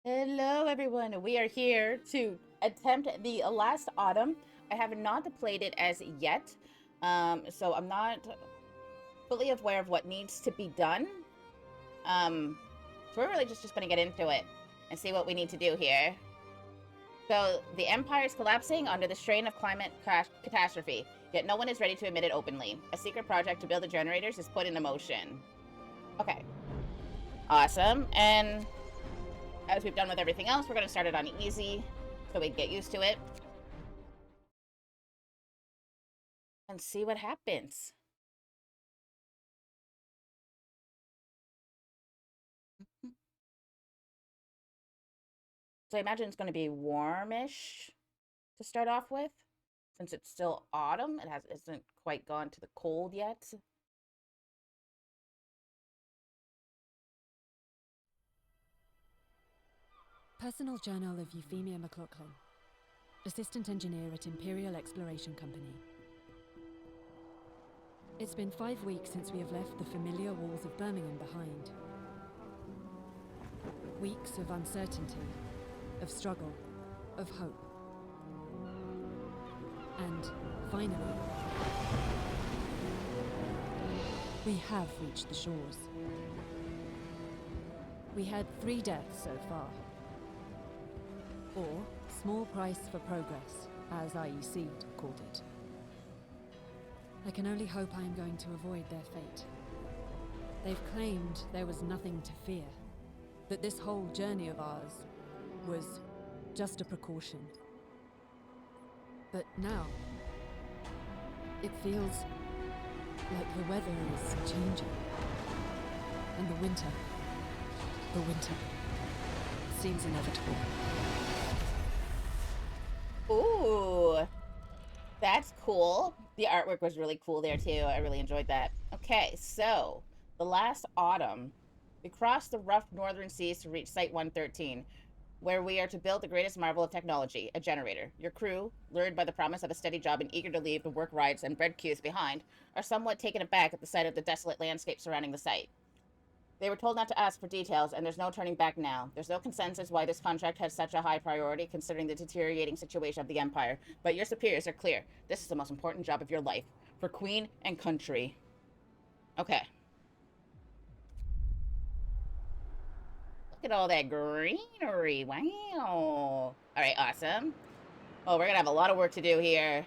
Hello, everyone. We are here to attempt the last autumn. I have not played it as yet, so I'm not fully aware of what needs to be done. So we're really just going to get into it and see what we need to do here. So the empire is collapsing under the strain of climate catastrophe, yet no one is ready to admit it openly. A secret project to build the generators is put into motion. Okay, awesome. And as we've done with everything else, we're going to start it on easy so we get used to it and see what happens. So I imagine it's going to be warmish to start off with, since it's still autumn. It isn't quite gone to the cold yet. Personal Journal of Euphemia McLaughlin, Assistant Engineer at Imperial Exploration Company. It's been 5 weeks since we have left the familiar walls of Birmingham behind. Weeks of uncertainty, of struggle, of hope. And, finally, we have reached the shores. We had 3 deaths so far. Or, small price for progress, as IEC called it. I can only hope I am going to avoid their fate. They've claimed there was nothing to fear, that this whole journey of ours was just a precaution. But now, it feels like the weather is changing. And the winter seems inevitable. Ooh, that's cool. The artwork was really cool there too. I really enjoyed that. Okay, so the last autumn, we crossed the rough northern seas to reach Site 113, where we are to build the greatest marvel of technology, a generator. Your crew, lured by the promise of a steady job and eager to leave the work rides and bread queues behind, are somewhat taken aback at the sight of the desolate landscape surrounding the site. They were told not to ask for details, and there's no turning back now. There's no consensus why this contract has such a high priority, considering the deteriorating situation of the Empire. But your superiors are clear. This is the most important job of your life. For Queen and country. Okay. Look at all that greenery. Wow. Alright, awesome. Oh, we're gonna have a lot of work to do here.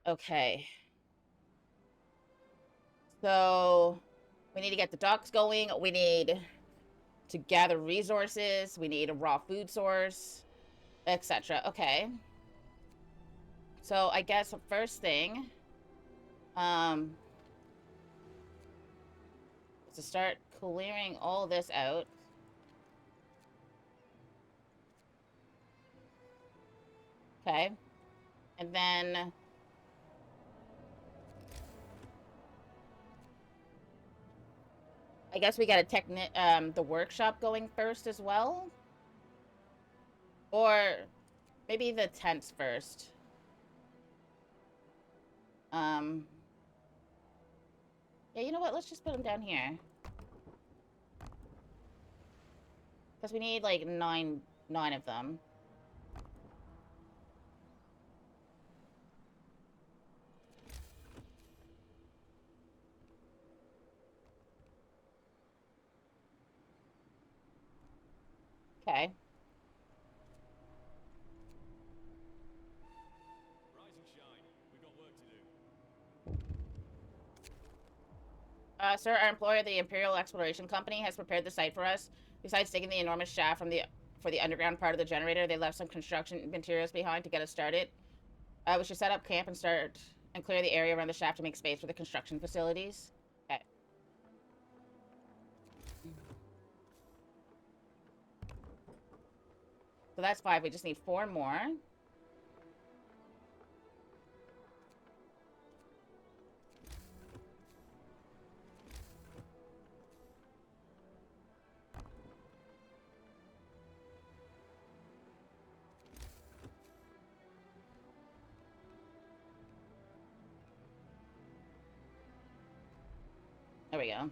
Okay. So, we need to get the docks going. We need to gather resources. We need a raw food source, etc. Okay. So I guess first thing, um, is to start clearing all this out. Okay. And then I guess we got to the workshop going first as well. Or maybe the tents first. Um, yeah, you know what? Let's just put them down here. Because we need like nine of them. Okay. Sir, our employer, the Imperial Exploration Company, has prepared the site for us. Besides digging the enormous shaft for the underground part of the generator, they left some construction materials behind to get us started. We should set up camp and start and clear the area around the shaft to make space for the construction facilities. Okay. So that's 5. We just need 4 more. There we go.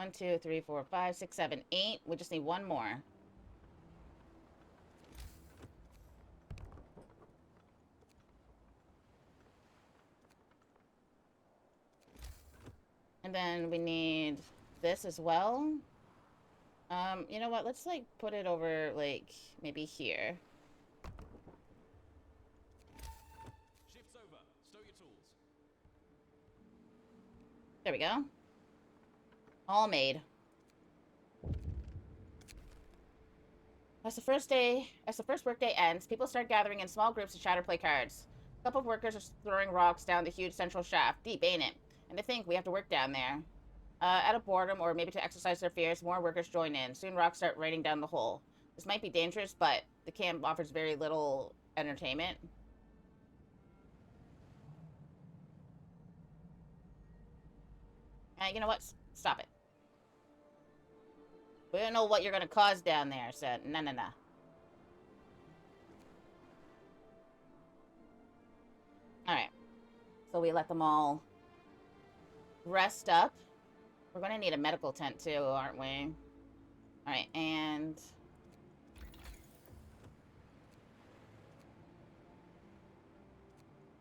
1, 2, 3, 4, 5, 6, 7, 8. We just need one more. And then we need this as well. You know what? Let's, like, put it over, like, maybe here. Shift's over. Stow your tools. There we go. All made. As the first workday ends, people start gathering in small groups to chat or play cards. A couple of workers are throwing rocks down the huge central shaft. Deep, ain't it? And to think we have to work down there. Out of boredom, or maybe to exercise their fears, more workers join in. Soon rocks start raining down the hole. This might be dangerous, but the camp offers very little entertainment. You know what? Stop it. We don't know what you're gonna cause down there, so no. Alright. So we let them all rest up. We're gonna need a medical tent too, aren't we? Alright, and...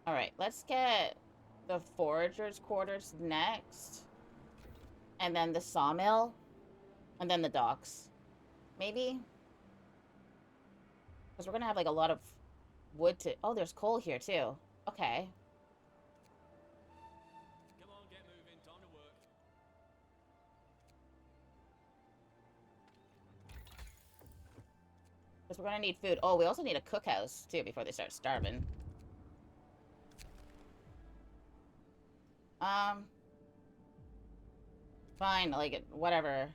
Alright, let's get the foragers' quarters next. And then the sawmill. And then the docks. Maybe? Because we're gonna have, like, a lot of wood to... Oh, there's coal here, too. Okay. Come on, get moving. Time to work. Because we're gonna need food. Oh, we also need a cookhouse, too, before they start starving. Fine, like, whatever.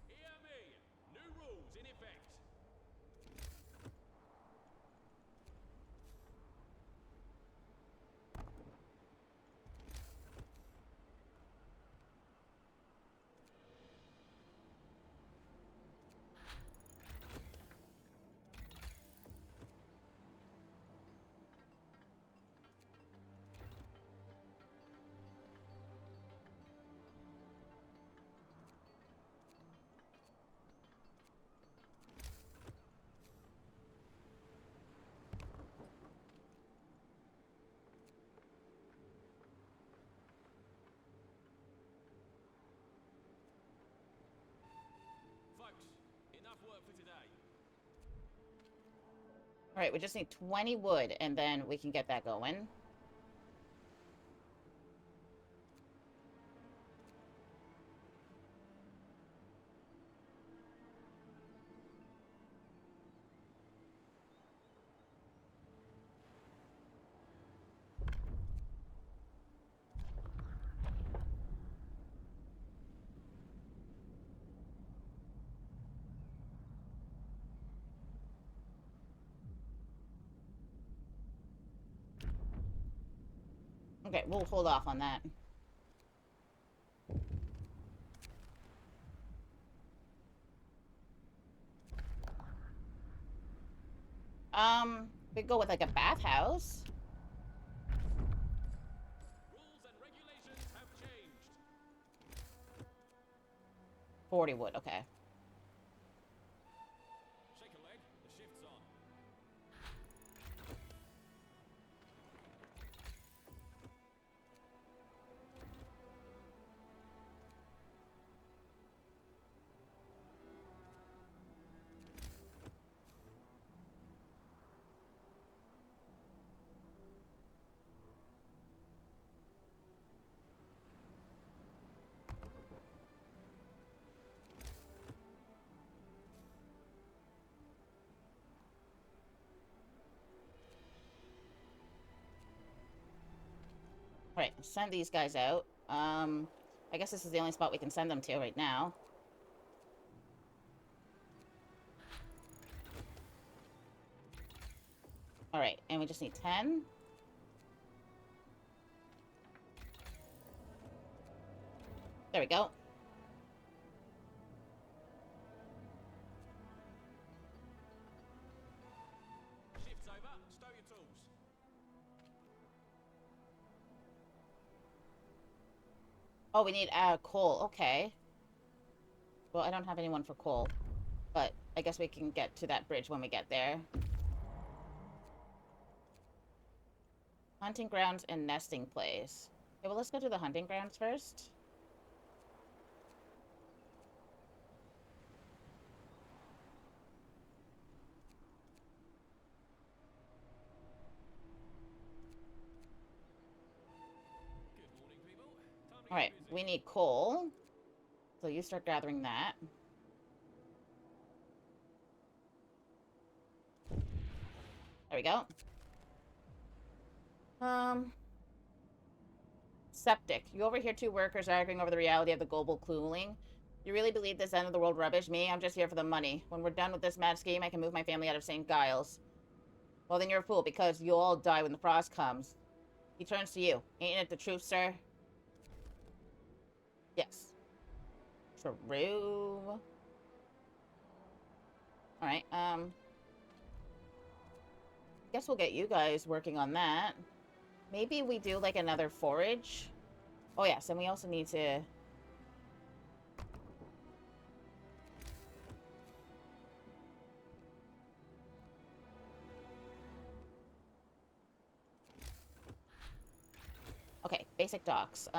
Hear me. New rules in effect. Folks, enough work for today. Alright, we just need 20 wood, and then we can get that going. Okay, we'll hold off on that. We go with, like, a bathhouse. Rules and regulations have changed. 40 wood, okay. Shake a leg. The shift's on. Alright, send these guys out. I guess this is the only spot we can send them to right now. Alright, and we just need 10. There we go. Oh, we need coal. Okay. Well, I don't have anyone for coal, but I guess we can get to that bridge when we get there. Hunting grounds and nesting place. Okay, well, let's go to the hunting grounds first. Good morning, people. Time to All right, get busy. we need coal. So you start gathering that. There we go. Septic. You overhear two workers arguing over the reality of the global cooling. You really believe this end of the world rubbish? Me? I'm just here for the money. When we're done with this mad scheme, I can move my family out of St. Giles. Well, then you're a fool, because you'll all die when the frost comes. He turns to you. Ain't it the truth, sir? Yes. True. Alright, guess we'll get you guys working on that. Maybe we do, like, another forage? Oh, yes, and we also need to... Okay, basic docks.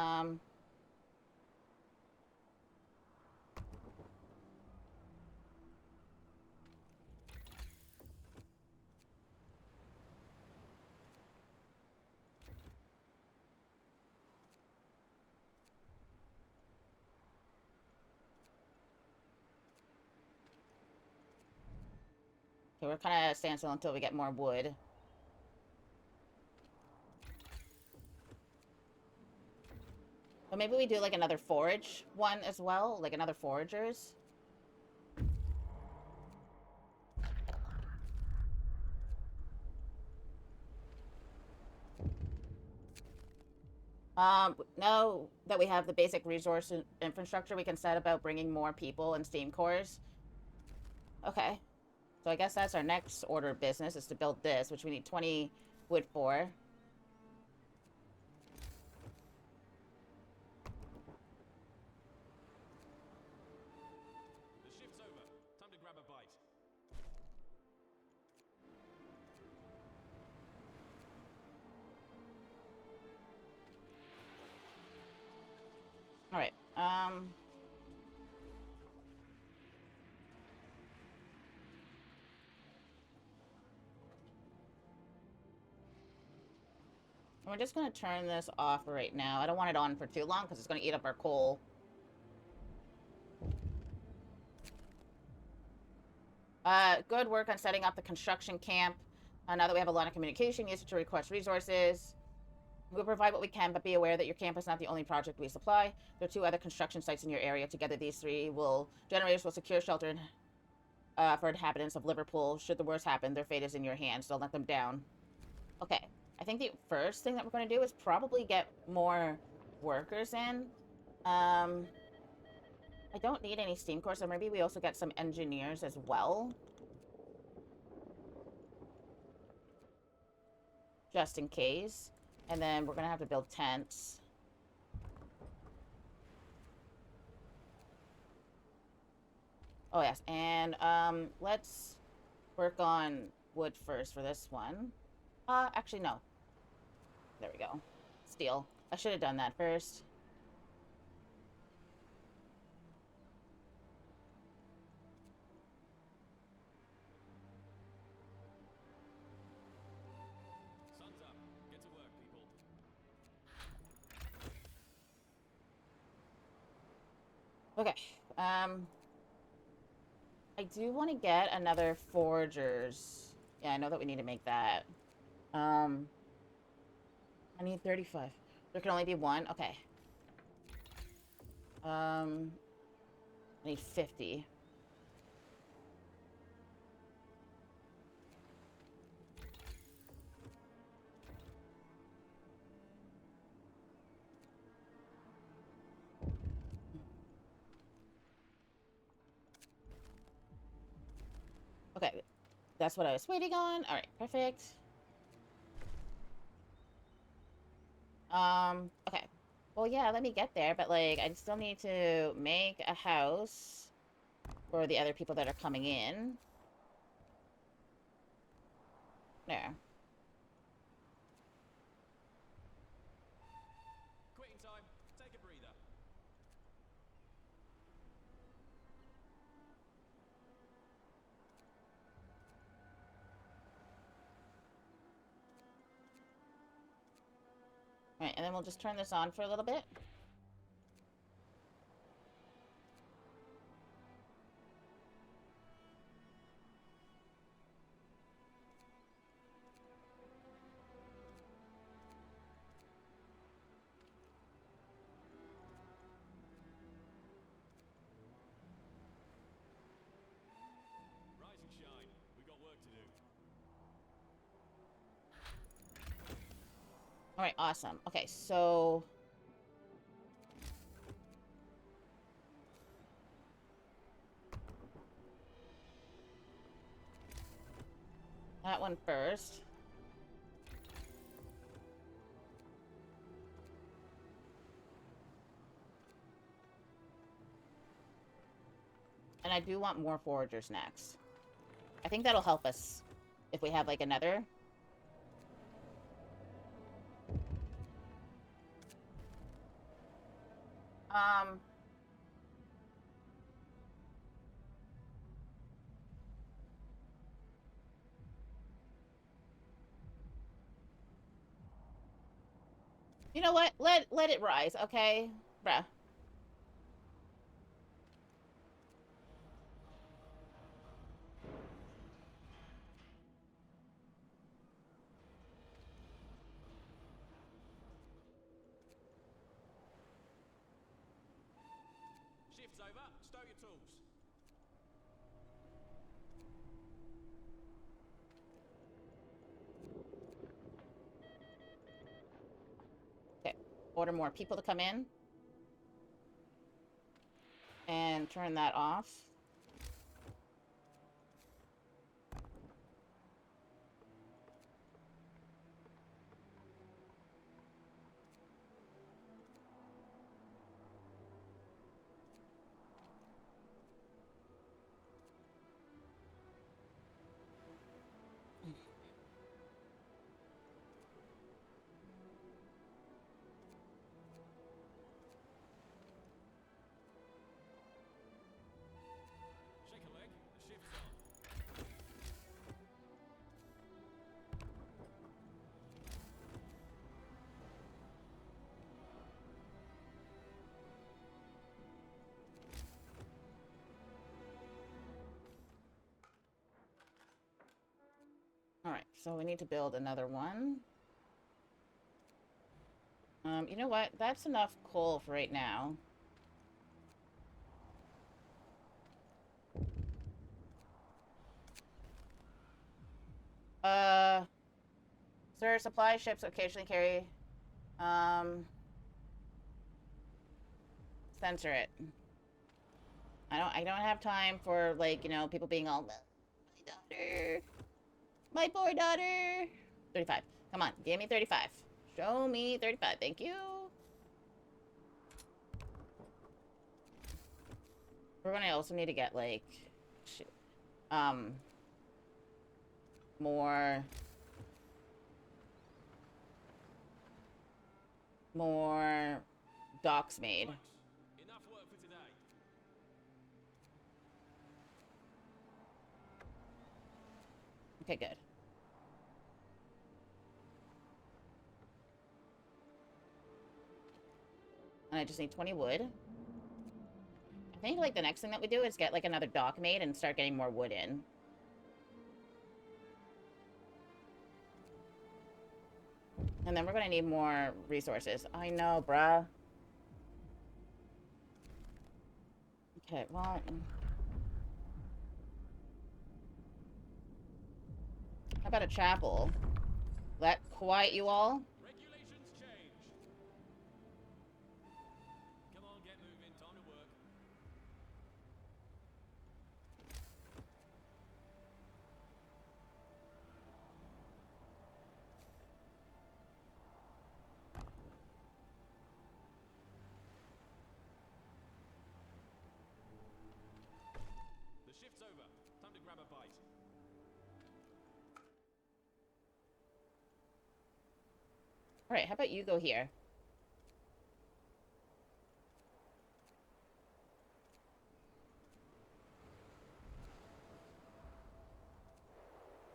Okay, we're kind of standstill until we get more wood. But maybe we do, like, another forage one as well? Like, another foragers? Now that we have the basic resource infrastructure, we can set about bringing more people and steam cores. Okay. So I guess that's our next order of business, is to build this, which we need 20 wood for. The shift's over. Time to grab a bite. All right. We're just going to turn this off right now. I don't want it on for too long because it's going to eat up our coal. Good work on setting up the construction camp. Now that we have a lot of communication, use it to request resources. We'll provide what we can, but be aware that your camp is not the only project we supply. There are two other construction sites in your area. Together, these three generators will secure shelter for inhabitants of Liverpool. Should the worst happen, their fate is in your hands. Don't let them down. Okay. I think the first thing that we're going to do is probably get more workers in. I don't need any steam cores, so maybe we also get some engineers as well. Just in case. And then we're going to have to build tents. Oh, yes. And let's work on wood first for this one. Actually, no. There we go. Steel. I should have done that first. Sun's up. Get to work, people. Okay. I do want to get another foragers. Yeah, I know that we need to make that. I need 35. There can only be one? Okay. I need 50. Okay, that's what I was waiting on. All right, perfect. Okay. Well, yeah, let me get there, but, like, I still need to make a house for the other people that are coming in. There. Quitting time. Take a breather. Right, and then we'll just turn this on for a little bit. Rise and shine. We got work to do. All right, awesome. Okay, so that one first. And I do want more foragers next. I think that'll help us if we have, like, another. Um... You know what? Let it rise, okay? Bruh. Shift's over. Stow your tools. Okay. Order more people to come in. And turn that off. Shake a leg. The shift's on. Alright, so we need to build another one. You know what? That's enough coal for right now. Sir, supply ships occasionally carry, censor it. I don't have time for, like, you know, people being all, my daughter. My poor daughter. 35. Come on, give me 35. Show me 35. Thank you. We're gonna also need to get, like, more docks made. Right. Enough work for today. Okay, good. And I just need 20 wood. I think, like, the next thing that we do is get, like, another dock made and start getting more wood in. And then we're gonna need more resources. I know, bruh. Okay, well... How about a chapel? That quiet you all? Regulations change. Come on, get moving. Time to work. Alright, how about you go here?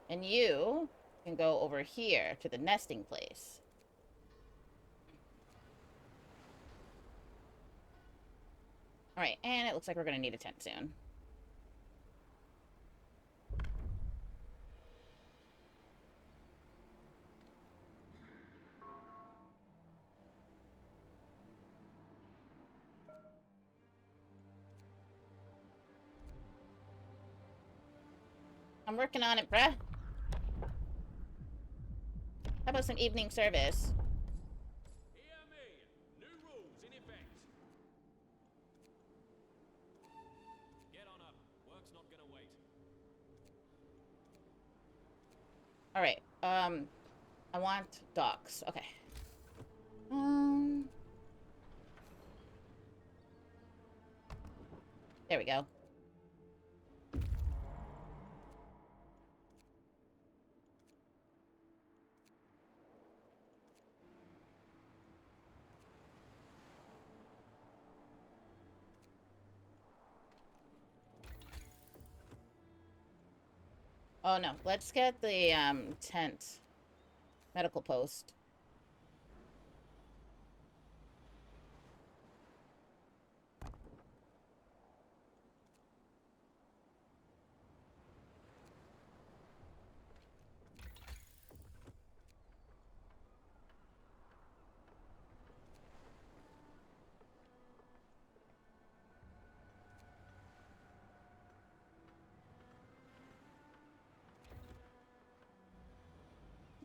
And you can go over here to the nesting place. Alright, and it looks like we're gonna need a tent soon. I'm working on it, bruh. How about some evening service? Hear me. New rules in effect. Get on up. Work's not gonna wait. Alright, I want docks. Okay. Um... There we go. Oh no, let's get the tent medical post.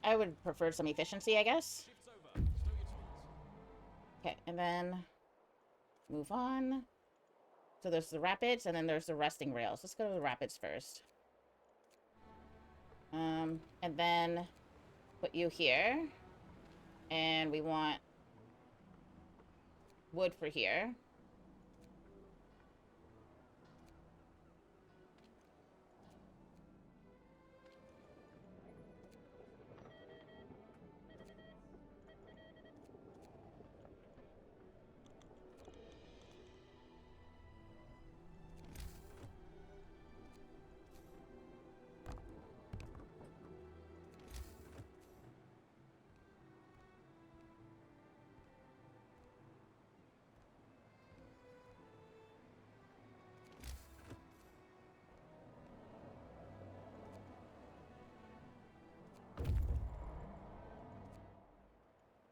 I would prefer some efficiency, I guess. Shift's over. Stow your tools. Okay, and then move on. So there's the rapids, and then there's the resting rails. Let's go to the rapids first. And then put you here. And we want wood for here.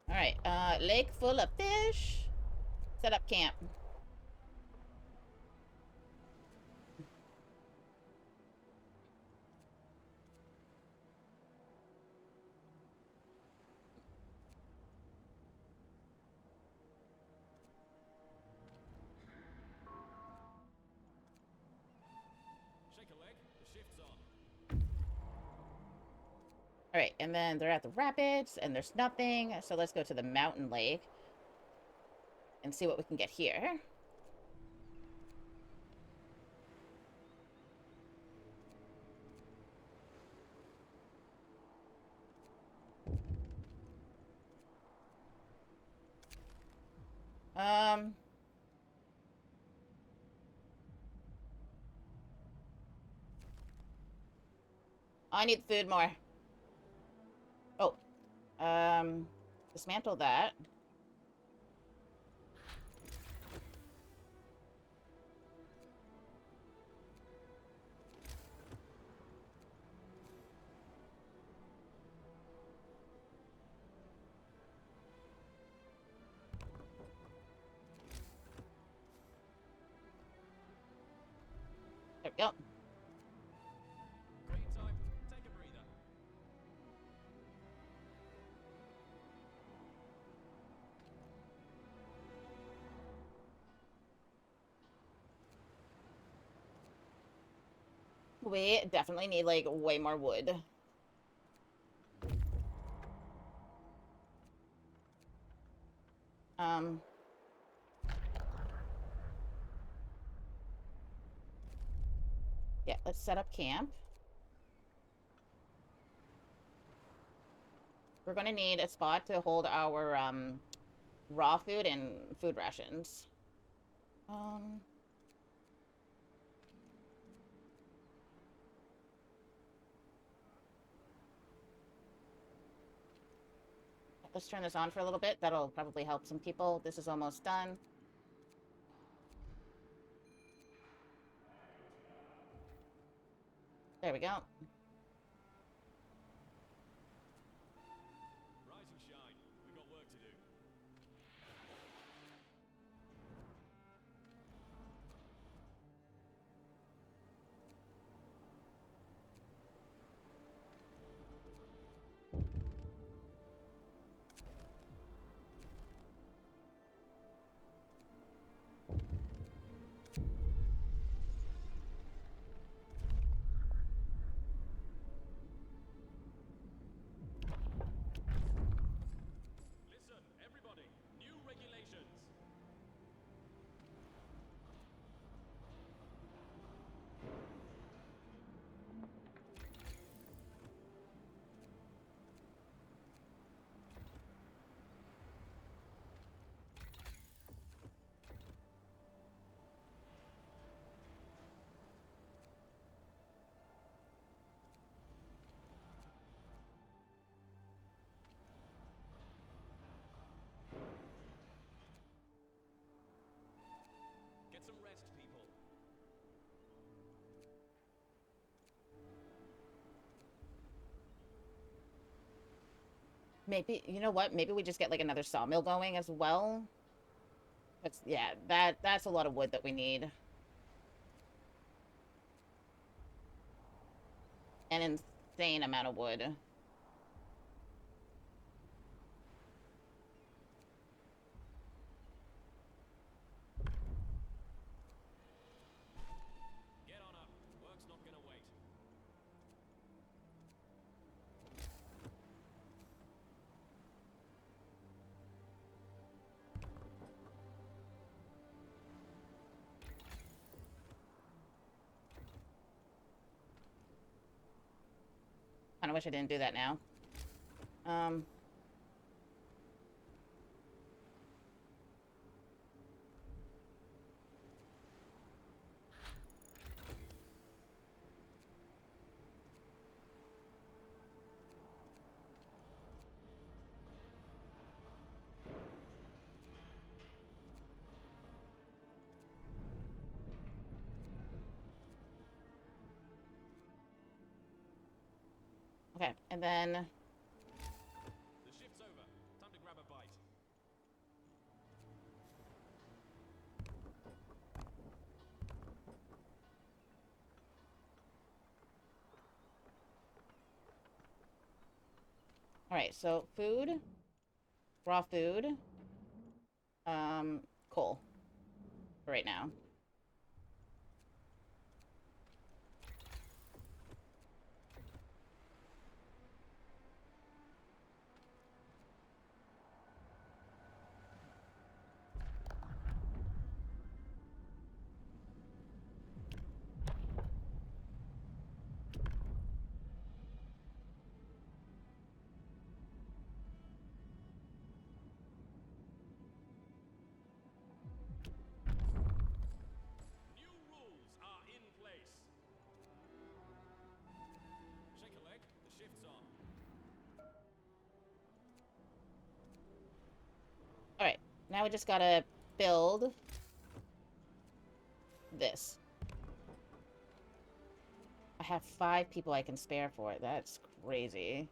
Alright, lake full of fish. Set up camp. Shake a leg. The shift's on. Alright, and then they're at the rapids, and there's nothing. So let's go to the mountain lake and see what we can get here. Um... I need food more. Oh. Dismantle that. There we go. Green time. Take a breather. We definitely need, like, way more wood. Yeah, let's set up camp. We're gonna need a spot to hold our raw food and food rations. Let's turn this on for a little bit. That'll probably help some people. This is almost done. There we go. Rise and shine. We've got work to do. Listen, everybody. New regulations. Get some rest, people. Maybe, you know what? Maybe we just get like another sawmill going as well. That's, yeah, that's a lot of wood that we need. An insane amount of wood. Get on up. Work's not gonna wait. Kind of wish I didn't do that now. Okay, and then The shift's over. Time to grab a bite. all right, so food, raw food, coal for right now. New rules are in place. Shake a leg. The shift's on. All right, now we just gotta build this. I have 5 people I can spare for it. That's crazy.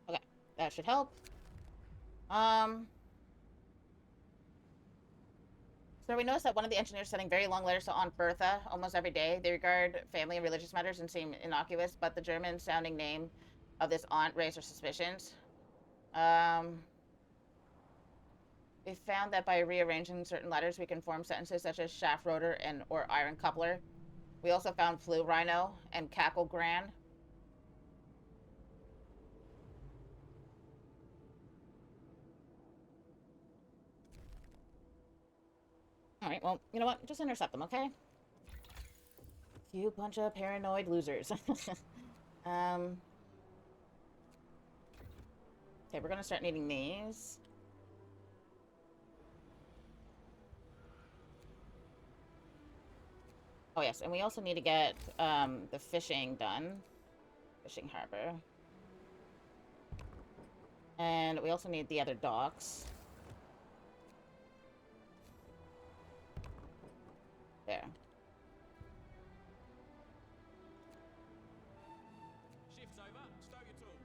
Okay, that should help. So we noticed that one of the engineers sending very long letters to Aunt Bertha almost every day. They regard family and religious matters and seem innocuous, but the German-sounding name of this aunt raised her suspicions. We found that by rearranging certain letters, we can form sentences such as shaft rotor and or iron coupler. We also found flu rhino and cackle gran. All right, well, you know what? Just intercept them, okay? You bunch of paranoid losers. Okay, we're gonna start needing these. Oh, yes, and we also need to get the fishing done. Fishing harbor. And we also need the other docks. There. Shift's over. Stow your tools.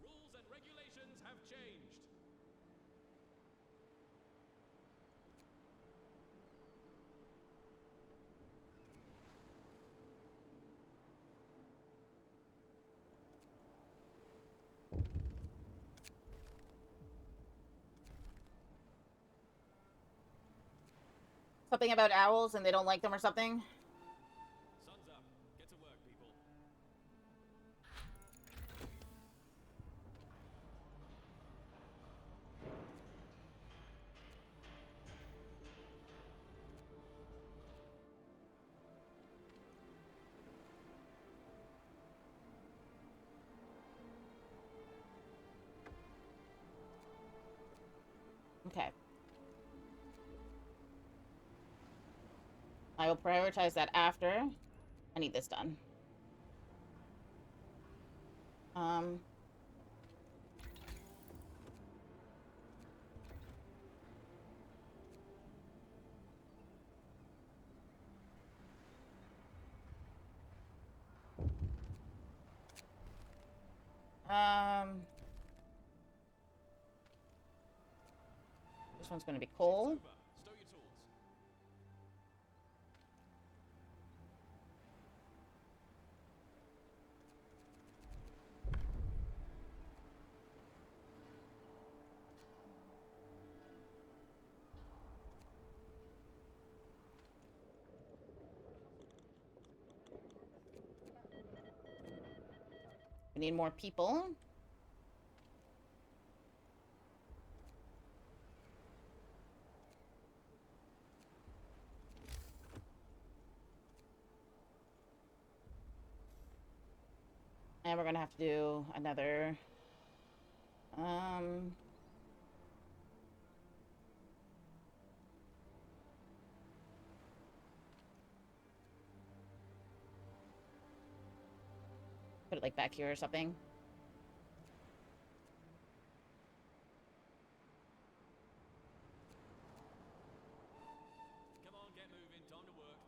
Rules and regulations have changed. Something about owls and they don't like them or something? Sun's up. Get to work, people. Okay. I will prioritize that after. I need this done. Um... This one's gonna be coal. Over. Stow your tools. We need more people. And we're gonna have to do another... Put it like back here or something. Come on, get moving. Time to work.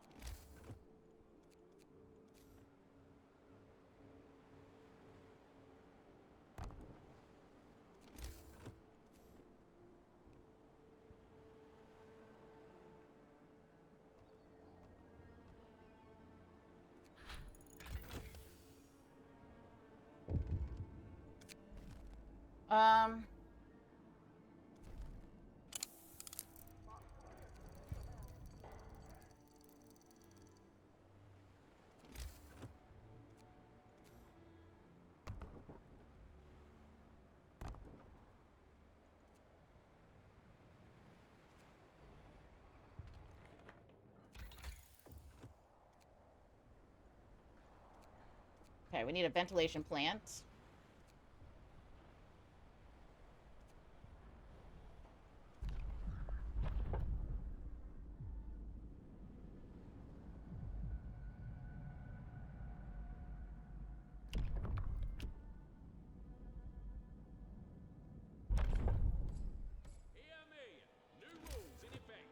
Um... Alright, we need a ventilation plant. Hear me! New rules in effect.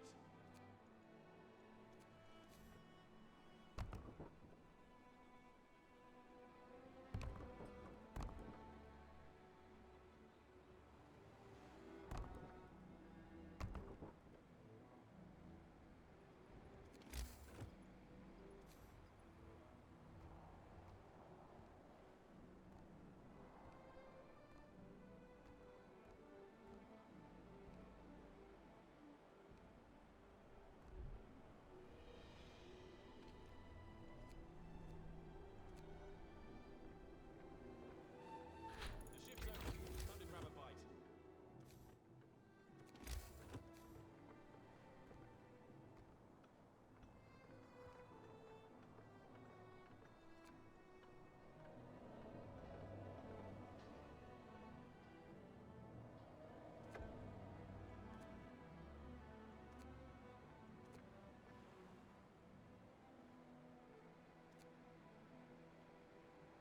The ship's open. Time to grab a bite.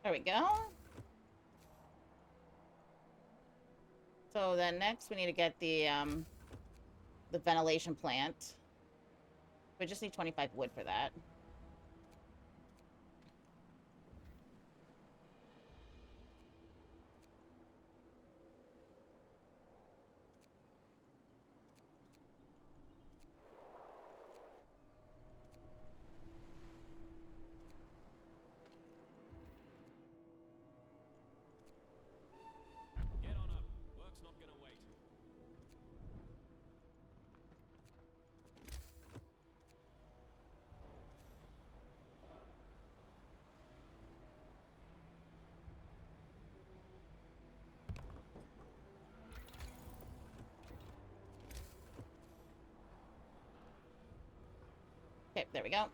There we go. So then next we need to get the ventilation plant. We just need 25 wood for that. Get on up. Work's not gonna wait. Okay, there we go.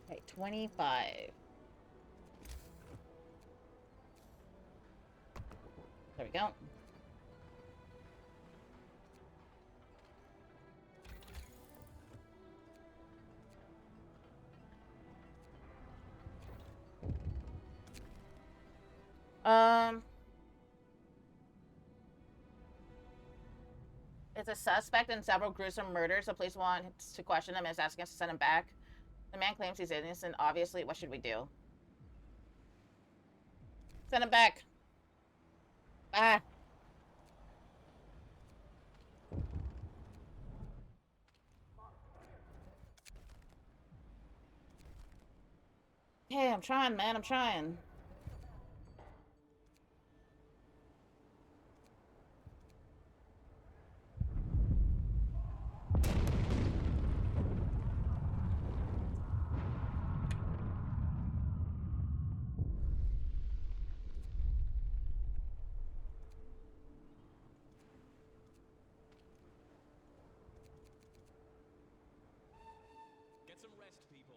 Okay, 25. There we go. It's a suspect in several gruesome murders. The police wants to question him and is asking us to send him back. The man claims he's innocent, obviously. What should we do? Send him back. Ah. Hey, I'm trying, man. I'm trying. Get some rest, people.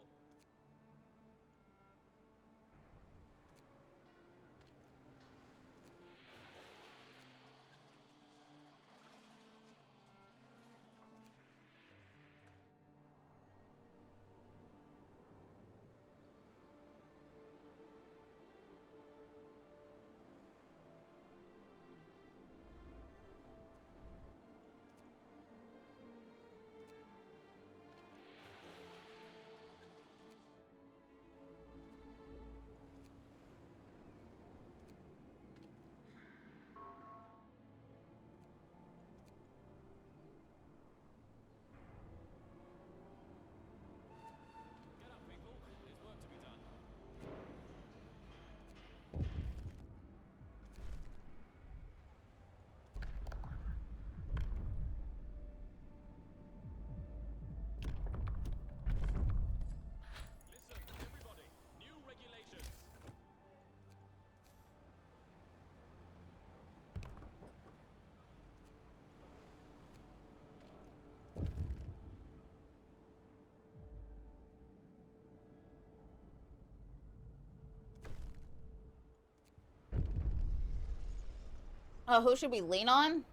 Oh, who should we lean on?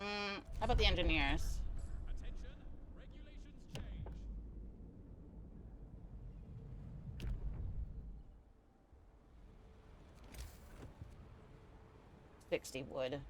How about the engineers? Attention, regulations change. 60 wood.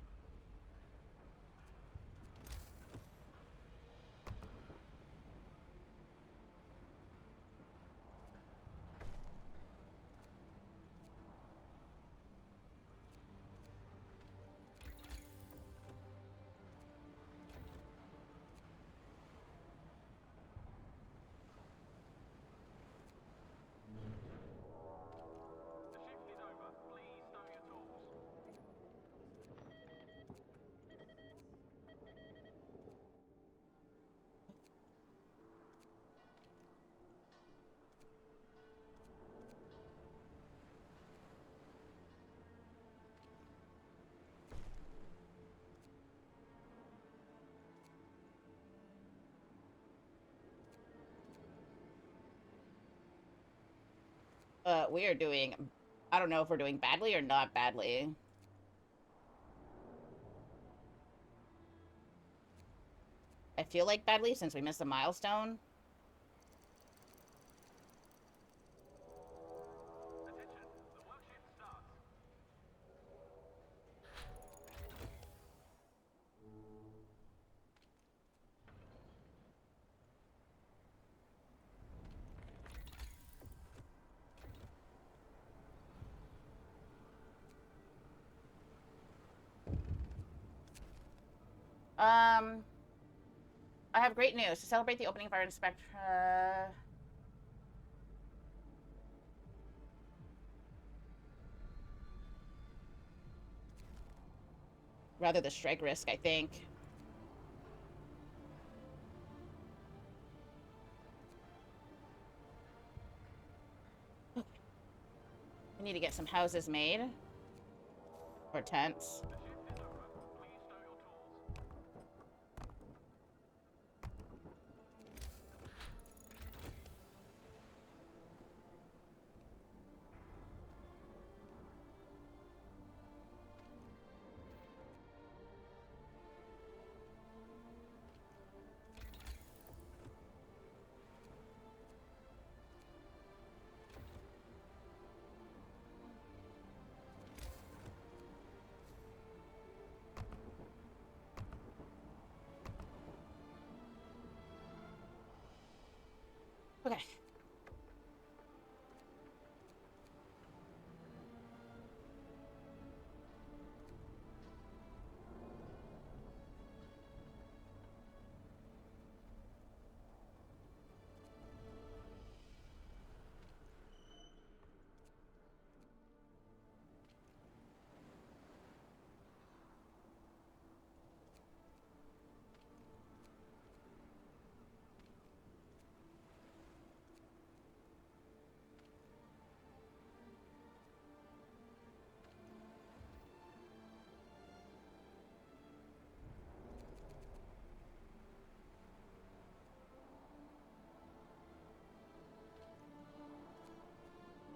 The shift is over. Please stow your tools. We are doing... I don't know if we're doing badly or not badly. I feel like badly since we missed a milestone. Attention, the work shift starts. I have great news. To celebrate the opening of our inspector... rather the strike risk, I think. We need to get some houses made. Or tents. The shift is over. Please stow your tools. Okay.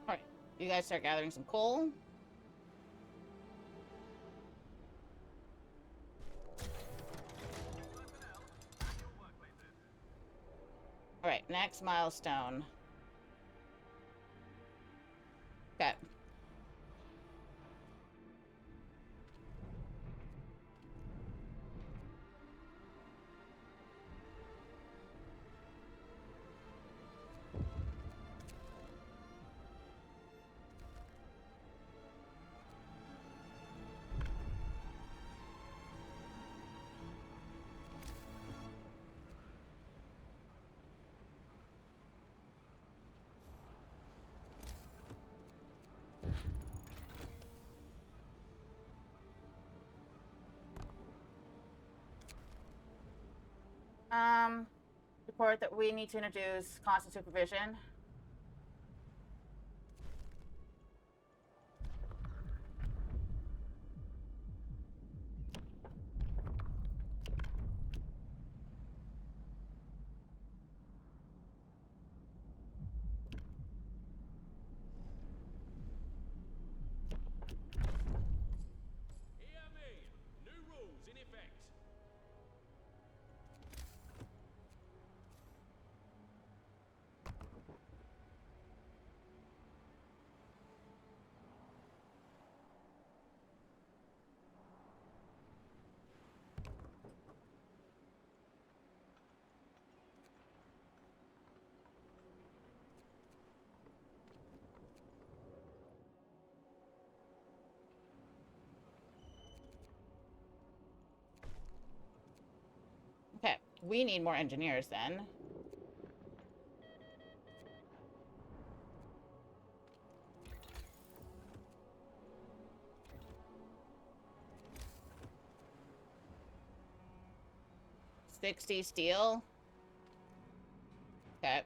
Alright. You guys start gathering some coal. Alright, next milestone. Okay. Report that we need to introduce constant supervision. We need more engineers then. $60 steel. Okay.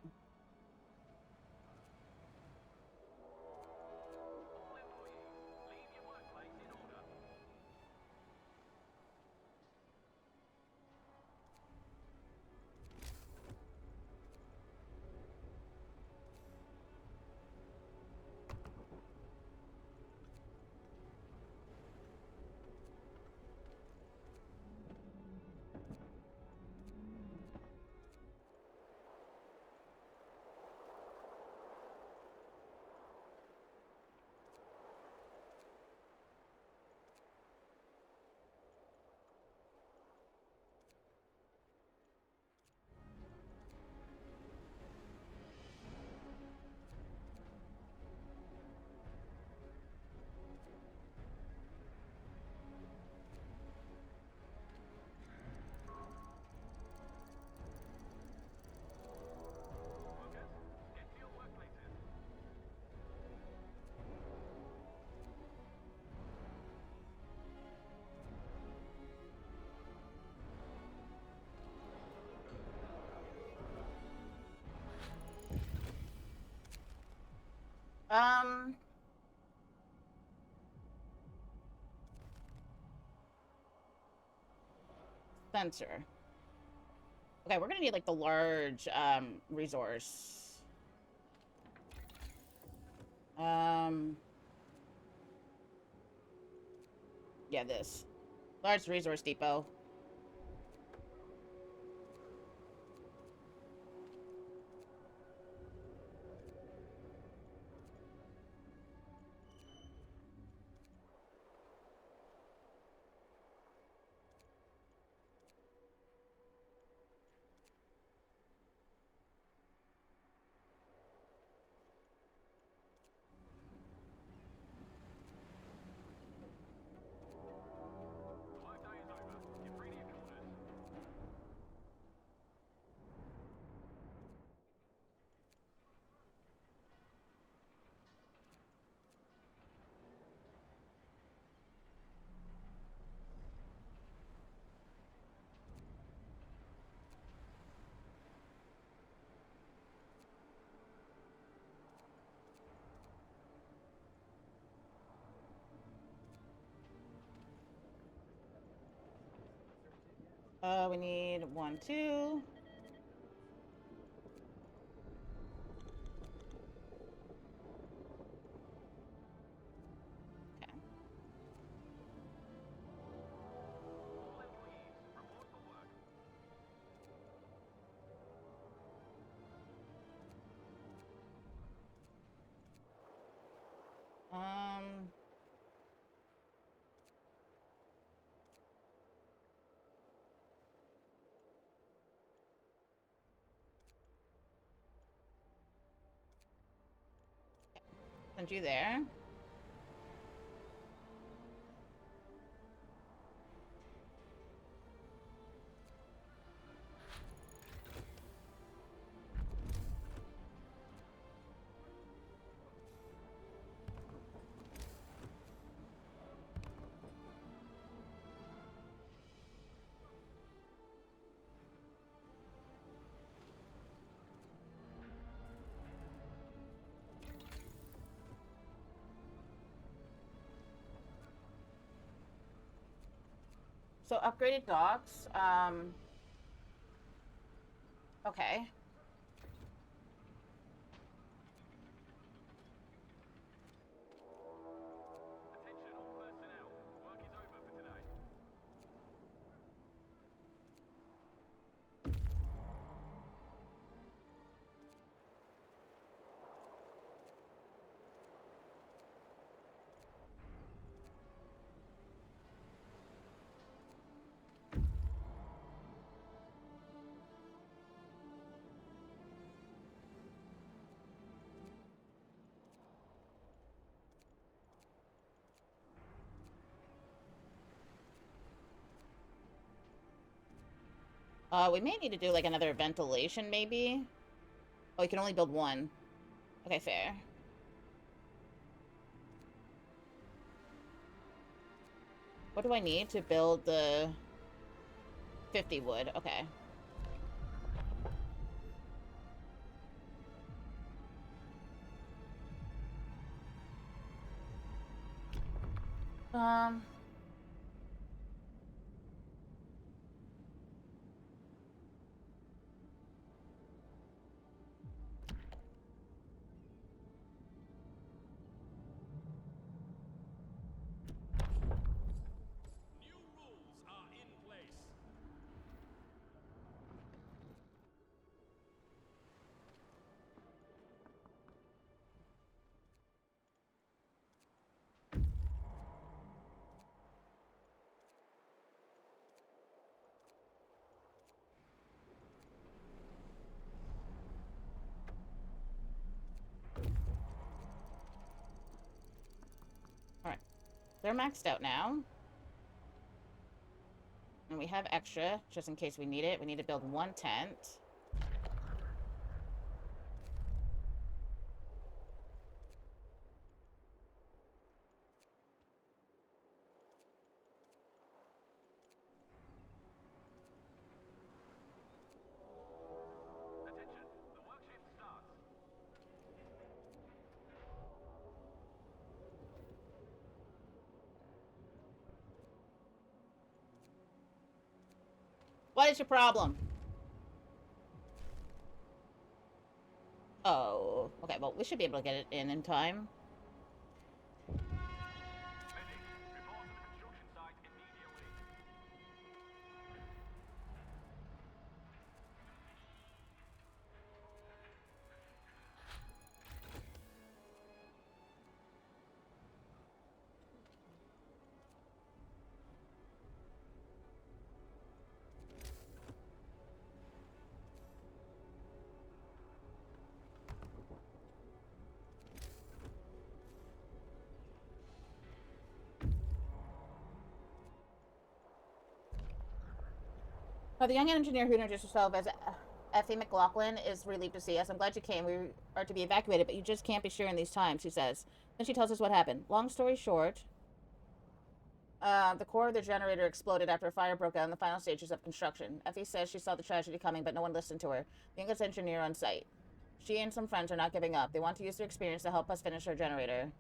Um, Sensor. Okay, we're gonna need like the large resource. Yeah, this large resource depot. We need 1, 2. Okay. Um, Send you there. So upgraded docks. Okay. We may need to do like another ventilation, maybe. Oh, you can only build one. Okay, fair. What do I need to build the 50 wood? Okay. Um... New rules are in place. Alright. They're maxed out now. And we have extra, just in case we need it. We need to build one tent. Attention, the work shift starts. What is your problem? Oh, okay, well, we should be able to get it in time. Medic, report to the construction site immediately. The young engineer who introduced herself as Effie McLaughlin is relieved to see us. I'm glad you came. We are to be evacuated, but you just can't be sure in these times, she says. Then she tells us what happened. Long story short, the core of the generator exploded after a fire broke out in the final stages of construction. Effie says she saw the tragedy coming, but no one listened to her. The youngest engineer on site. She and some friends are not giving up. They want to use their experience to help us finish our generator.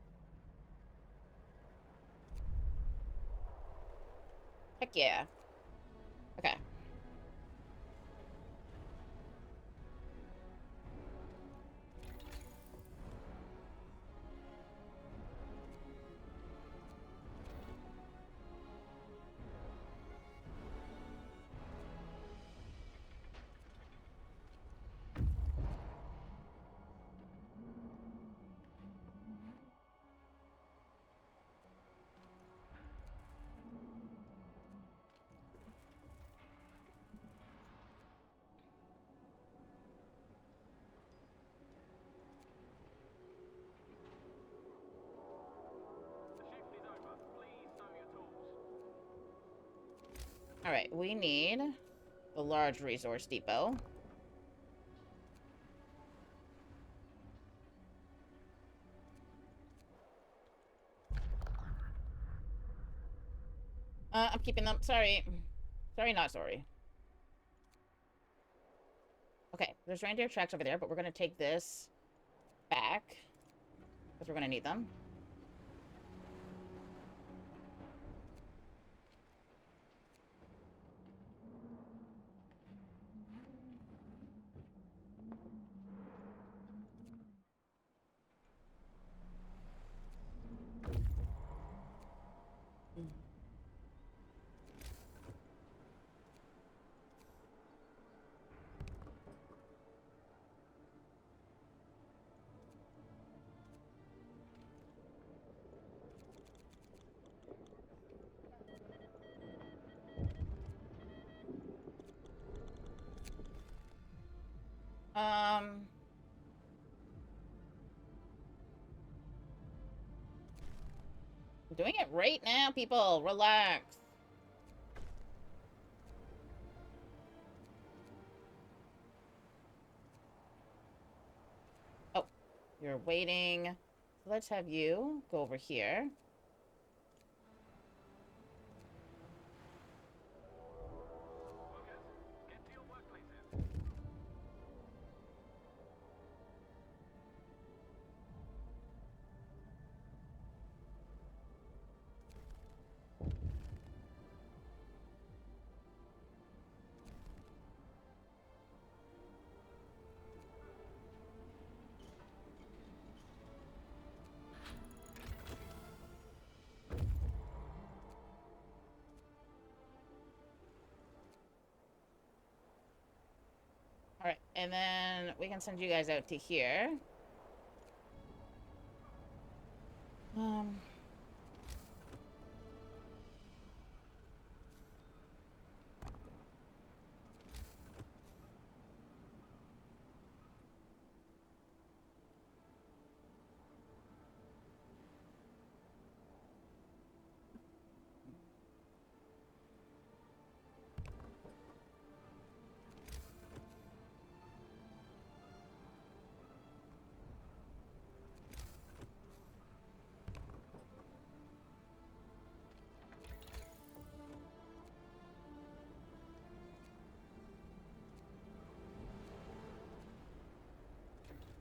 Heck yeah. Okay. The shift is over. Please stow your tools. Alright, we need the large resource depot. I'm keeping them. Sorry. Sorry, not sorry. Okay, there's reindeer tracks over there, but we're going to take this back because we're going to need them. Um... I'm doing it right now, people. Relax. You're waiting. So let's have you go over here. Workers, get to your workplaces. All right, and then we can send you guys out to here. Um,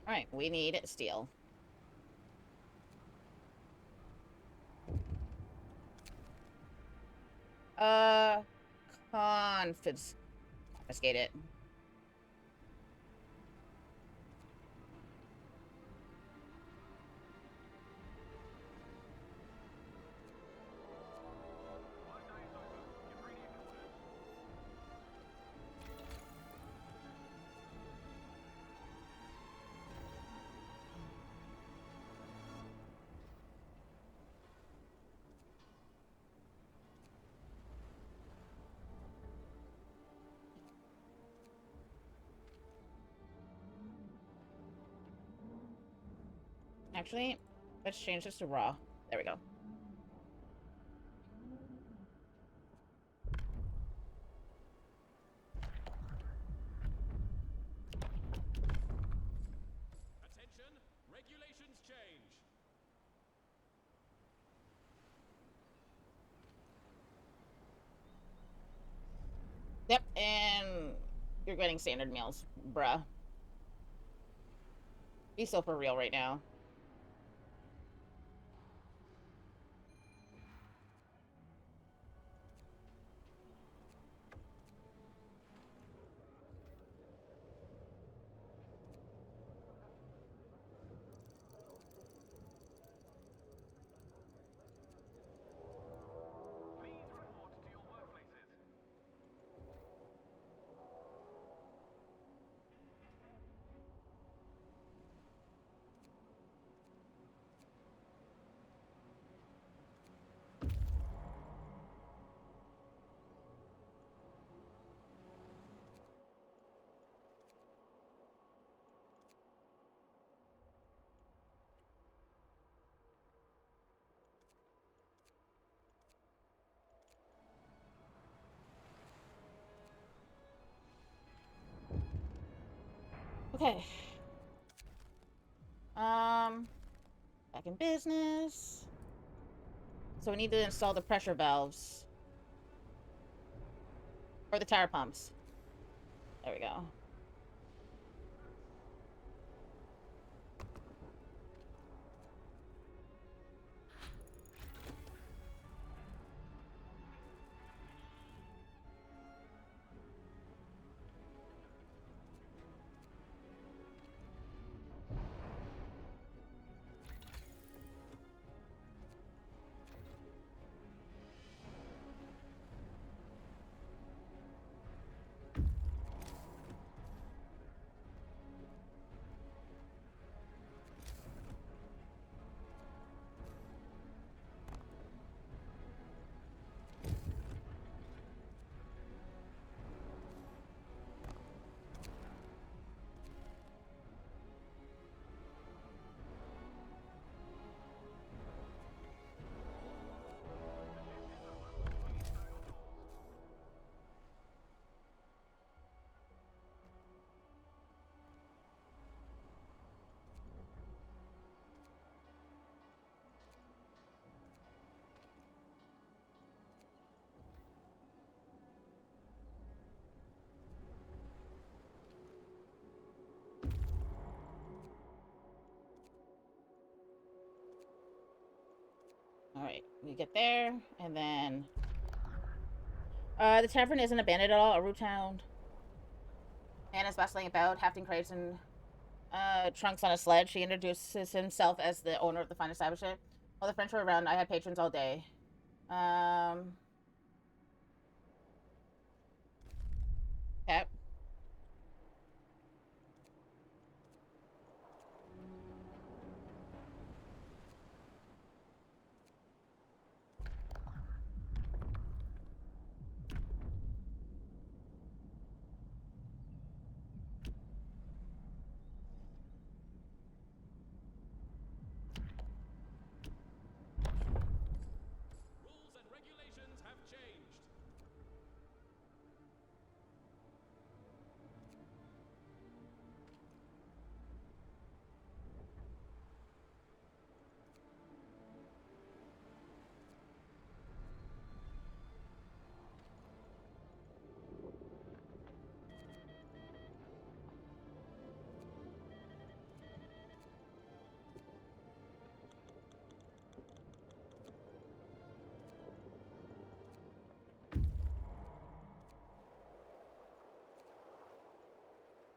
all right, we need steel. Uh, confiscate it. Work day is over. Get ready at quarters. Actually, let's change this to raw. There we go. Attention, regulations change. Yep, and you're getting standard meals, bruh. Be so for real right now. Please report to your workplaces. Okay. Back in business. So we need to install the pressure valves. Or the tire pumps. There we go. Alright, we get there, and then... the tavern isn't abandoned at all. A root town. Man is bustling about, hefting crates and trunks on a sledge. He introduces himself as the owner of the fine establishment. While the French were around, I had patrons all day. Okay. Rules and regulations have changed.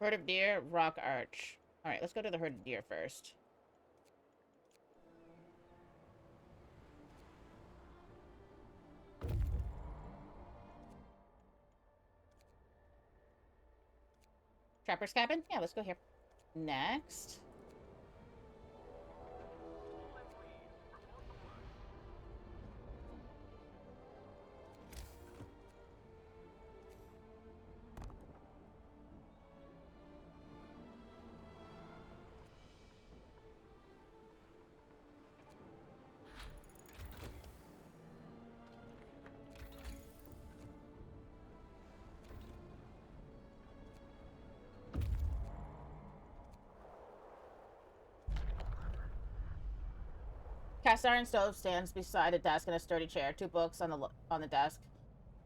Herd of deer, rock arch. Alright, let's go to the herd of deer first. Trapper's cabin? Yeah, let's go here. Next. All employees, report to work. Cast iron stove stands beside a desk and a sturdy chair. Two books on the desk.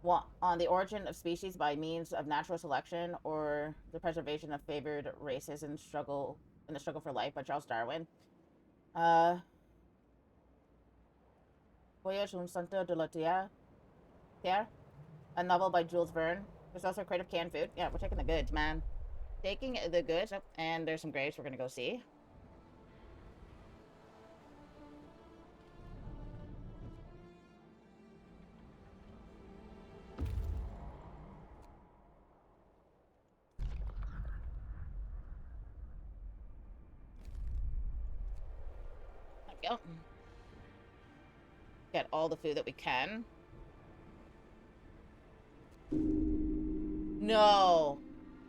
One on the origin of species by means of natural selection or the preservation of favored races in the struggle for life by Charles Darwin. Voyage un Santo de la Terre, a novel by Jules Verne. There's also a crate of canned food. Yeah, we're taking the goods, man. Taking the goods. Oh, and there's some graves we're gonna go see. There we go. Get all the food that we can. No.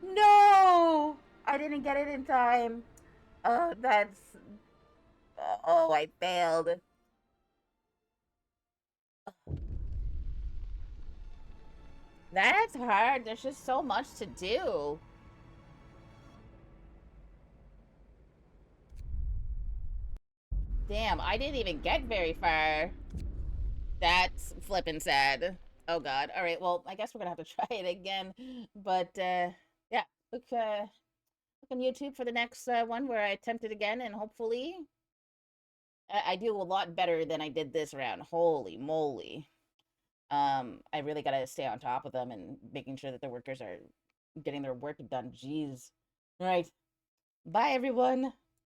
No! I didn't get it in time. That's... Oh, I failed. That's hard. There's just so much to do. Damn, I didn't even get very far. That's flippin' sad. Oh god. All right, well, I guess we're gonna have to try it again. But yeah, look on YouTube for the next one where I attempt it again, and hopefully I do a lot better than I did this round. Holy moly. I really gotta stay on top of them and making sure that the workers are getting their work done. Jeez. All right. Bye, everyone.